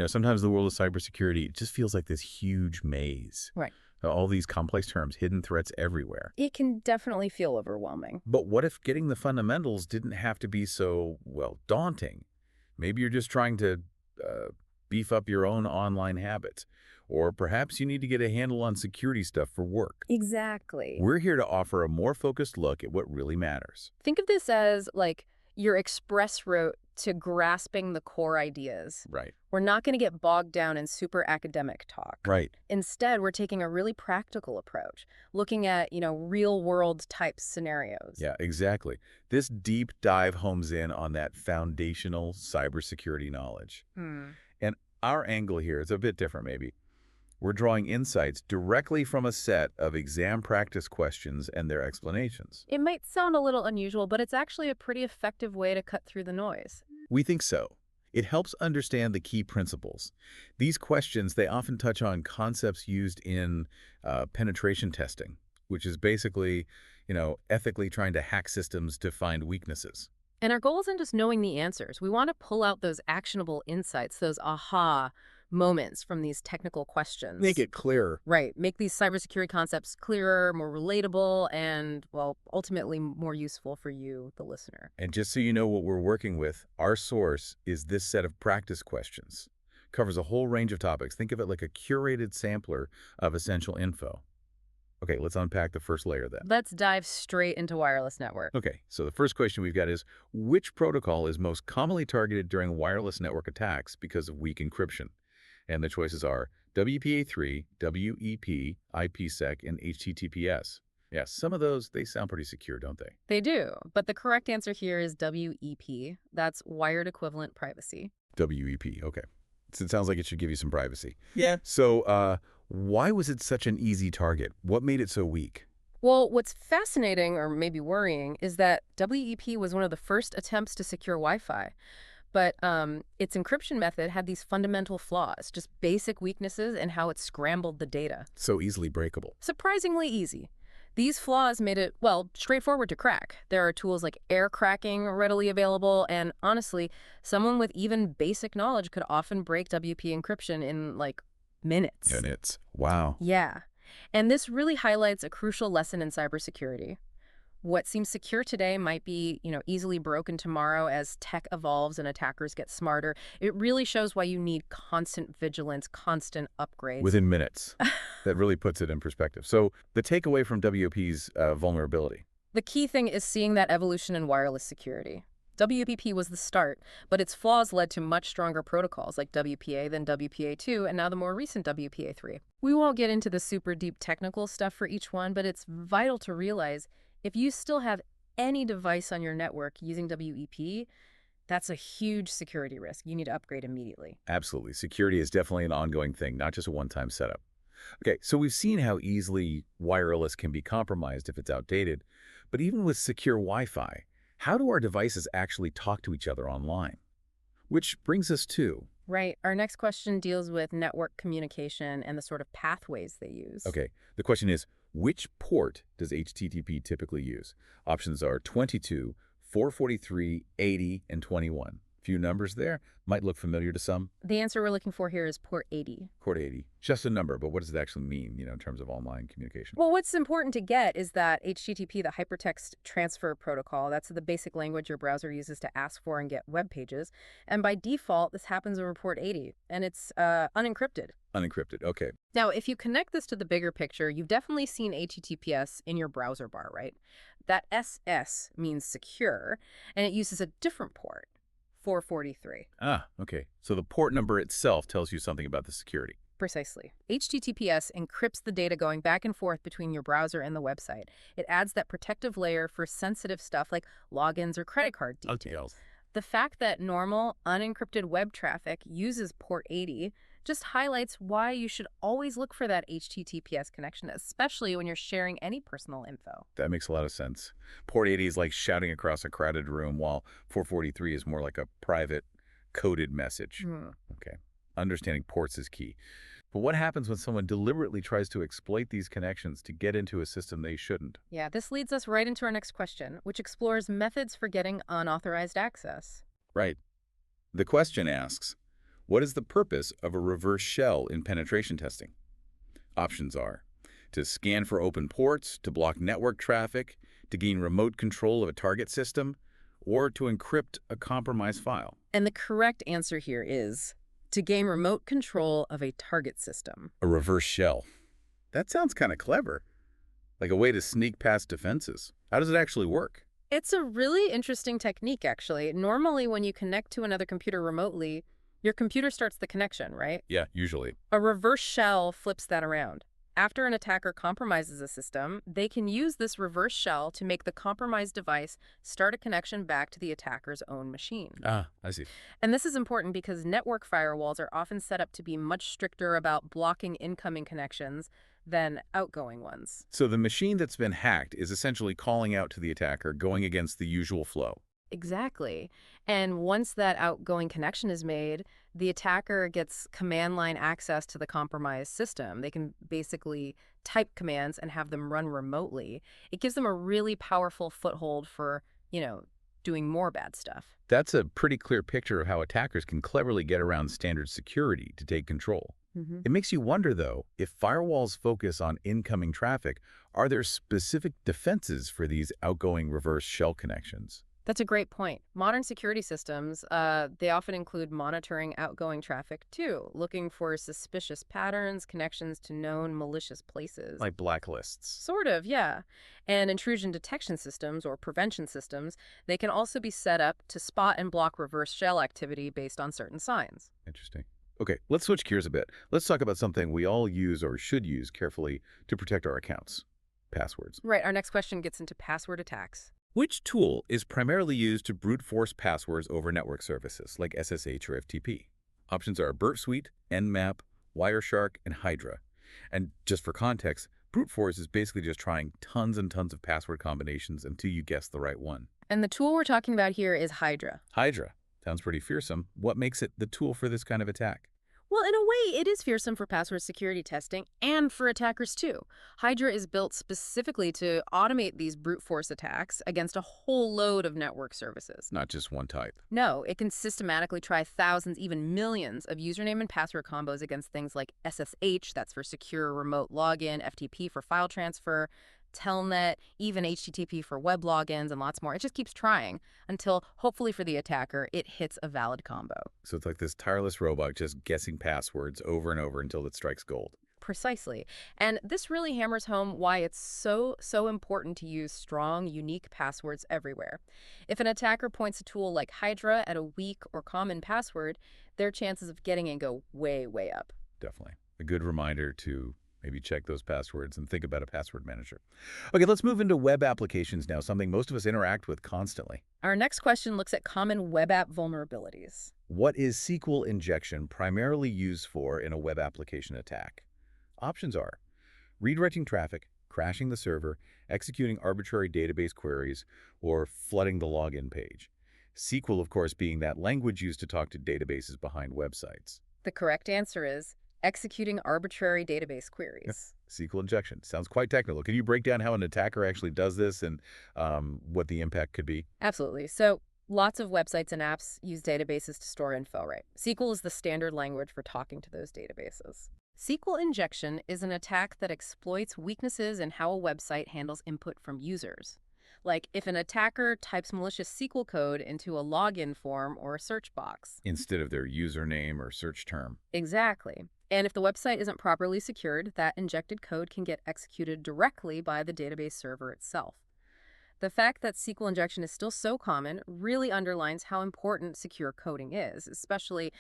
Sometimes the world of cybersecurity just feels like this huge maze. Right. All these complex terms, hidden threats everywhere. It can definitely feel overwhelming. But what if getting the fundamentals didn't have to be so, well, daunting? Maybe you're just trying to uh, beef up your own online habits. Or perhaps you need to get a handle on security stuff for work. Exactly. We're here to offer a more focused look at what really matters. Think of this as like your express route to grasping the core ideas. Right. We're not going to get bogged down in super academic talk. Right. Instead, we're taking a really practical approach, looking at, real world type scenarios. Yeah, exactly. This deep dive homes in on that foundational cybersecurity knowledge. And our angle here is a bit different, maybe. We're drawing insights directly from a set of exam practice questions and their explanations. It might sound a little unusual, but it's actually a pretty effective way to cut through the noise. We think so. It helps understand the key principles. These questions, they often touch on concepts used in penetration testing, which is basically, ethically trying to hack systems to find weaknesses. And our goal isn't just knowing the answers. We want to pull out those actionable insights, those aha moments from these technical questions. Make it clearer. Right. Make these cybersecurity concepts clearer, more relatable, and, well, ultimately more useful for you, the listener. And just so you know what we're working with, our source is this set of practice questions. Covers a whole range of topics. Think of it like a curated sampler of essential info. Okay, let's unpack the first layer then. Let's dive straight into wireless network. Okay, so the first question we've got is, which protocol is most commonly targeted during wireless network attacks because of weak encryption? And the choices are WPA3, WEP, IPsec, and HTTPS. Yeah, some of those, they sound pretty secure, don't they? They do, but the correct answer here is WEP. That's wired equivalent privacy. WEP, okay. So it sounds like it should give you some privacy. Yeah. So why was it such an easy target? What made it so weak? Well, what's fascinating, or maybe worrying, is that WEP was one of the first attempts to secure Wi-Fi. But its encryption method had these fundamental flaws, just basic weaknesses in how it scrambled the data. So easily breakable. Surprisingly easy. These flaws made it, well, straightforward to crack. There are tools like air cracking readily available, and honestly, someone with even basic knowledge could often break WP encryption in, like, minutes. Minutes. Wow. Yeah. And this really highlights a crucial lesson in cybersecurity. What seems secure today might be, easily broken tomorrow as tech evolves and attackers get smarter. It really shows why you need constant vigilance, constant upgrades. Within minutes. That really puts it in perspective. So the takeaway from WP's vulnerability. The key thing is seeing that evolution in wireless security. WPP was the start, but its flaws led to much stronger protocols like WPA, then WPA2, and now the more recent WPA3. We won't get into the super deep technical stuff for each one, but it's vital to realize if you still have any device on your network using WEP, that's a huge security risk. You need to upgrade immediately. Absolutely. Security is definitely an ongoing thing, not just a one-time setup. Okay, so we've seen how easily wireless can be compromised if it's outdated. But even with secure Wi-Fi, how do our devices actually talk to each other online? Which brings us to... Right. Our next question deals with network communication and the sort of pathways they use. Okay. The question is, which port does HTTP typically use? Options are 22, 443, 80, and 21. Few numbers there. Might look familiar to some. The answer we're looking for here is port 80. Port 80. Just a number, but what does it actually mean, in terms of online communication? Well, what's important to get is that HTTP, the Hypertext Transfer Protocol, that's the basic language your browser uses to ask for and get web pages. And by default, this happens over port 80, and it's unencrypted. Unencrypted, okay. Now, if you connect this to the bigger picture, you've definitely seen HTTPS in your browser bar, right? That SS means secure, and it uses a different port. 443. Ah, okay. So the port number itself tells you something about the security. Precisely. HTTPS encrypts the data going back and forth between your browser and the website. It adds that protective layer for sensitive stuff like logins or credit card details. The fact that normal, unencrypted web traffic uses port 80 just highlights why you should always look for that HTTPS connection, especially when you're sharing any personal info. That makes a lot of sense. Port 80 is like shouting across a crowded room, while 443 is more like a private, coded message. Okay. Understanding ports is key. But what happens when someone deliberately tries to exploit these connections to get into a system they shouldn't? Yeah, this leads us right into our next question, which explores methods for getting unauthorized access. Right. The question asks, What is the purpose of a reverse shell in penetration testing? Options are to scan for open ports, to block network traffic, to gain remote control of a target system, or to encrypt a compromised file. And the correct answer here is to gain remote control of a target system. A reverse shell. That sounds kind of clever, like a way to sneak past defenses. How does it actually work? It's a really interesting technique, actually. Normally, when you connect to another computer remotely, your computer starts the connection, right? Yeah, usually. A reverse shell flips that around. After an attacker compromises a system, they can use this reverse shell to make the compromised device start a connection back to the attacker's own machine. Ah, I see. And this is important because network firewalls are often set up to be much stricter about blocking incoming connections than outgoing ones. So the machine that's been hacked is essentially calling out to the attacker, going against the usual flow. Exactly. And once that outgoing connection is made, the attacker gets command line access to the compromised system. They can basically type commands and have them run remotely. It gives them a really powerful foothold for, doing more bad stuff. That's a pretty clear picture of how attackers can cleverly get around standard security to take control. It makes you wonder, though, if firewalls focus on incoming traffic, are there specific defenses for these outgoing reverse shell connections? That's a great point. Modern security systems, they often include monitoring outgoing traffic too, looking for suspicious patterns, connections to known malicious places. Like blacklists. Sort of, yeah. And intrusion detection systems or prevention systems, they can also be set up to spot and block reverse shell activity based on certain signs. Interesting. Okay, let's switch gears a bit. Let's talk about something we all use or should use carefully to protect our accounts. Passwords. Right, our next question gets into password attacks. Which tool is primarily used to brute force passwords over network services like SSH or FTP? Options are Burp Suite, Nmap, Wireshark, and Hydra. And just for context, brute force is basically just trying tons and tons of password combinations until you guess the right one. And the tool we're talking about here is Hydra. Hydra. Sounds pretty fearsome. What makes it the tool for this kind of attack? Well, in a way, it is fearsome for password security testing and for attackers too. Hydra is built specifically to automate these brute force attacks against a whole load of network services. Not just one type. No, it can systematically try thousands, even millions of username and password combos against things like SSH, that's for secure remote login, FTP for file transfer, Telnet, even HTTP for web logins, and lots more. It just keeps trying until, hopefully for the attacker, it hits a valid combo. So it's like this tireless robot just guessing passwords over and over until it strikes gold. Precisely. And this really hammers home why it's so important to use strong, unique passwords everywhere. If an attacker points a tool like Hydra at a weak or common password, their chances of getting in go way, way up. Definitely. A good reminder to maybe check those passwords and think about a password manager. Okay, let's move into web applications now, something most of us interact with constantly. Our next question looks at common web app vulnerabilities. What is SQL injection primarily used for in a web application attack? Options are redirecting traffic, crashing the server, executing arbitrary database queries, or flooding the login page. SQL, of course, being that language used to talk to databases behind websites. The correct answer is executing arbitrary database queries. SQL injection. Sounds quite technical. Can you break down how an attacker actually does this and what the impact could be? Absolutely. So lots of websites and apps use databases to store info, right? SQL is the standard language for talking to those databases. SQL injection is an attack that exploits weaknesses in how a website handles input from users. Like if an attacker types malicious SQL code into a login form or a search box. Instead of their username or search term. Exactly. And if the website isn't properly secured, that injected code can get executed directly by the database server itself. The fact that SQL injection is still so common really underlines how important secure coding is, especially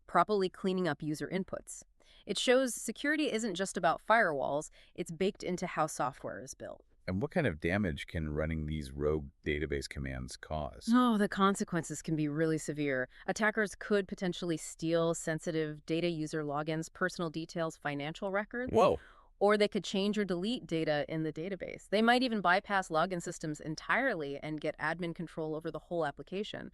properly cleaning up user inputs. It shows security isn't just about firewalls, it's baked into how software is built. And what kind of damage can running these rogue database commands cause? Oh, the consequences can be really severe. Attackers could potentially steal sensitive data, user logins, personal details, financial records. Whoa. Or they could change or delete data in the database. They might even bypass login systems entirely and get admin control over the whole application.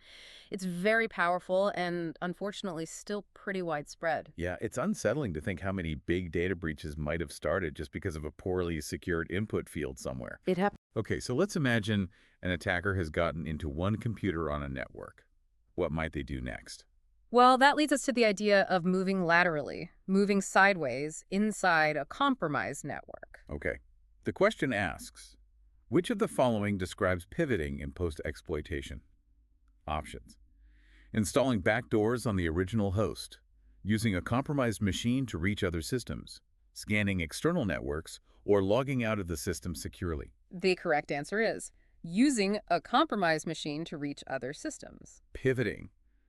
It's very powerful and, unfortunately, still pretty widespread. Yeah, it's unsettling to think how many big data breaches might have started just because of a poorly secured input field somewhere. It happens. Okay, so let's imagine an attacker has gotten into one computer on a network. What might they do next? Well, that leads us to the idea of moving laterally, moving sideways inside a compromised network. Okay. The question asks, which of the following describes pivoting in post-exploitation? Options. Installing backdoors on the original host, using a compromised machine to reach other systems, scanning external networks, or logging out of the system securely. The correct answer is using a compromised machine to reach other systems. Pivoting.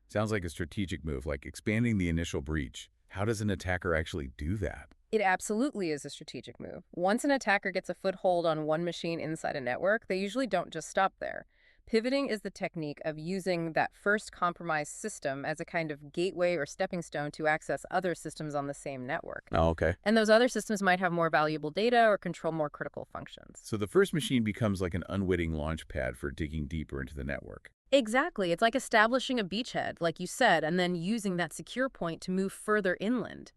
Sounds like a strategic move, like expanding the initial breach. How does an attacker actually do that? It absolutely is a strategic move. Once an attacker gets a foothold on one machine inside a network, they usually don't just stop there. Pivoting is the technique of using that first compromised system as a kind of gateway or stepping stone to access other systems on the same network. Oh, okay. And those other systems might have more valuable data or control more critical functions. So the first machine becomes like an unwitting launch pad for digging deeper into the network. Exactly. It's like establishing a beachhead, like you said, and then using that secure point to move further inland.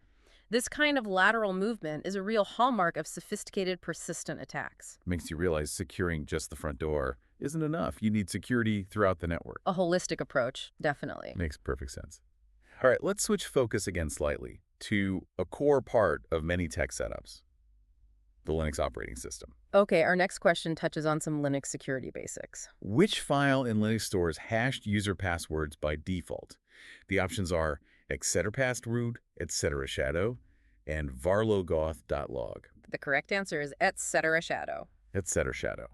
This kind of lateral movement is a real hallmark of sophisticated, persistent attacks. Makes you realize securing just the front door isn't enough. You need security throughout the network. A holistic approach, definitely. Makes perfect sense. All right, let's switch focus again slightly to a core part of many tech setups, the Linux operating system. Okay, our next question touches on some Linux security basics. Which file in Linux stores hashed user passwords by default? The options are etcetera root, etc shadow, and varlogoth.log. The correct answer is etc shadow. Etc shadow.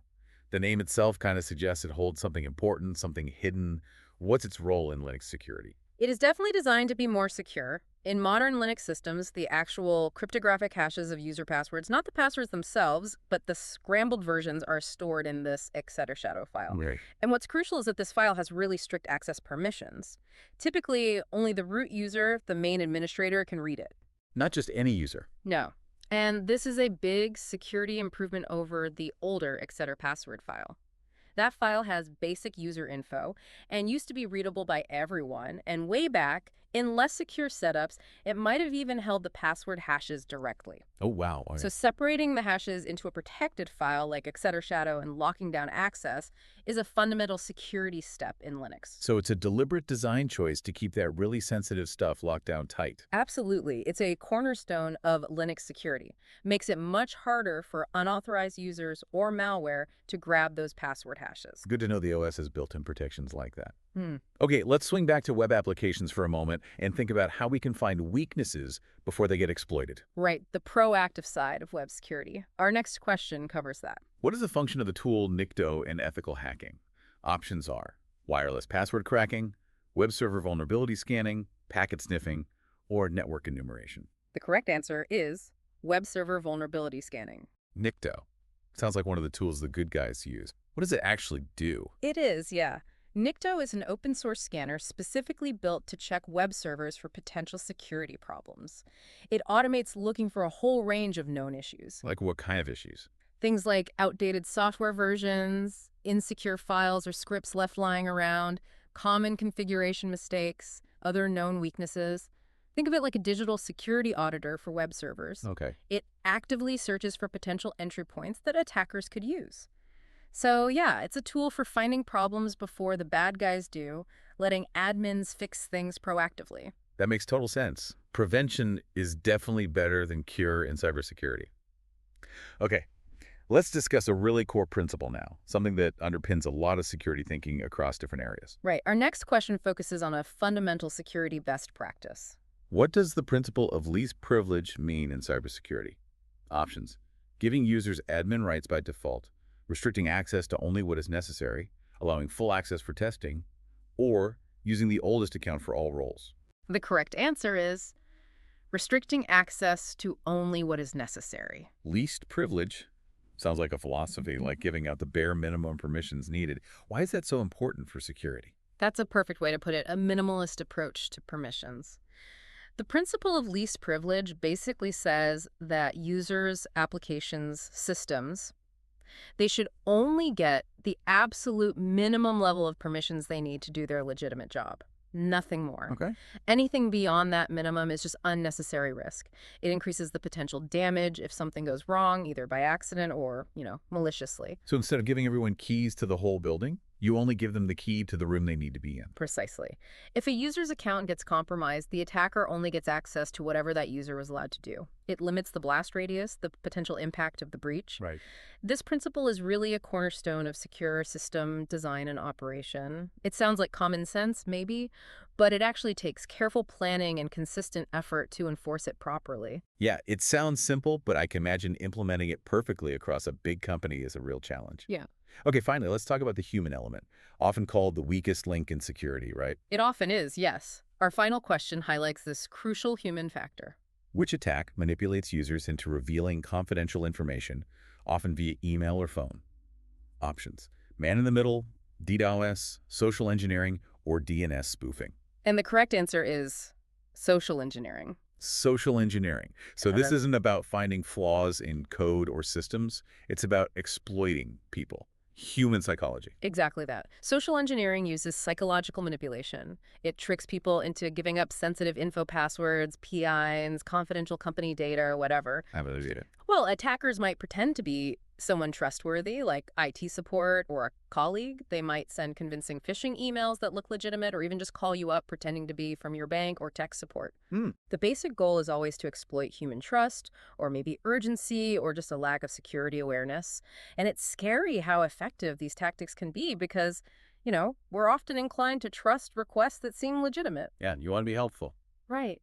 The name itself kind of suggests it holds something important, something hidden. What's its role in Linux security? It is definitely designed to be more secure. In modern Linux systems, the actual cryptographic hashes of user passwords, not the passwords themselves, but the scrambled versions are stored in this etc shadow file. Right. And what's crucial is that this file has really strict access permissions. Typically, only the root user, the main administrator, can read it. Not just any user. No. And this is a big security improvement over the older etc password file. That file has basic user info and used to be readable by everyone, and way back, in less secure setups, it might have even held the password hashes directly. Oh, wow. So separating the hashes into a protected file like etc shadow and locking down access is a fundamental security step in Linux. So it's a deliberate design choice to keep that really sensitive stuff locked down tight. Absolutely. It's a cornerstone of Linux security. Makes it much harder for unauthorized users or malware to grab those password hashes. Good to know the OS has built-in protections like that. Hmm. Okay, let's swing back to web applications for a moment and think about how we can find weaknesses before they get exploited. Right, the proactive side of web security. Our next question covers that. What is the function of the tool Nikto in ethical hacking? Options are wireless password cracking, web server vulnerability scanning, packet sniffing, or network enumeration. The correct answer is web server vulnerability scanning. Nikto. Sounds like one of the tools the good guys use. What does it actually do? It is, yeah. Nikto is an open source scanner specifically built to check web servers for potential security problems. It automates looking for a whole range of known issues. Like what kind of issues? Things like outdated software versions, insecure files or scripts left lying around, common configuration mistakes, other known weaknesses. Think of it like a digital security auditor for web servers. Okay. It actively searches for potential entry points that attackers could use. So yeah, it's a tool for finding problems before the bad guys do, letting admins fix things proactively. That makes total sense. Prevention is definitely better than cure in cybersecurity. Okay, let's discuss a really core principle now, something that underpins a lot of security thinking across different areas. Right. Our next question focuses on a fundamental security best practice. What does the principle of least privilege mean in cybersecurity? Options: giving users admin rights by default, restricting access to only what is necessary, allowing full access for testing, or using the oldest account for all roles. The correct answer is restricting access to only what is necessary. Least privilege sounds like a philosophy, like giving out the bare minimum permissions needed. Why is that so important for security? That's a perfect way to put it, a minimalist approach to permissions. The principle of least privilege basically says that users, applications, systems, they should only get the absolute minimum level of permissions they need to do their legitimate job. Nothing more. Okay. Anything beyond that minimum is just unnecessary risk. It increases the potential damage if something goes wrong, either by accident or, maliciously. So instead of giving everyone keys to the whole building, You only give them the key to the room they need to be in. Precisely. If a user's account gets compromised, the attacker only gets access to whatever that user was allowed to do. It limits the blast radius, the potential impact of the breach. Right. This principle is really a cornerstone of secure system design and operation. It sounds like common sense, maybe, but it actually takes careful planning and consistent effort to enforce it properly. Yeah, it sounds simple, but I can imagine implementing it perfectly across a big company is a real challenge. Yeah. Okay, finally, let's talk about the human element, often called the weakest link in security, right? It often is, yes. Our final question highlights this crucial human factor. Which attack manipulates users into revealing confidential information, often via email or phone? Options: man in the middle, DDoS, social engineering, or DNS spoofing. And the correct answer is social engineering. Social engineering. So Yeah, this that's isn't about finding flaws in code or systems. It's about exploiting people, human psychology. exactly that. Social engineering uses psychological manipulation. It tricks people into giving up sensitive info passwords, PINs, confidential company data, or whatever. I believe it. Well, attackers might pretend to be someone trustworthy, like IT support or a colleague. They might send convincing phishing emails that look legitimate or even just call you up pretending to be from your bank or tech support. Hmm. The basic goal is always to exploit human trust or maybe urgency or just a lack of security awareness. And it's scary how effective these tactics can be because, we're often inclined to trust requests that seem legitimate. Yeah, you want to be helpful. Right.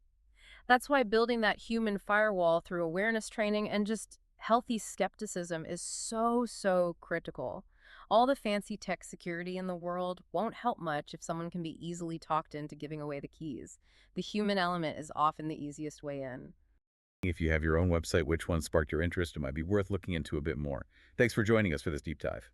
That's why building that human firewall through awareness training and just healthy skepticism is so, so critical. All the fancy tech security in the world won't help much if someone can be easily talked into giving away the keys. The human element is often the easiest way in. If you have your own website, which one sparked your interest, it might be worth looking into a bit more. Thanks for joining us for this deep dive.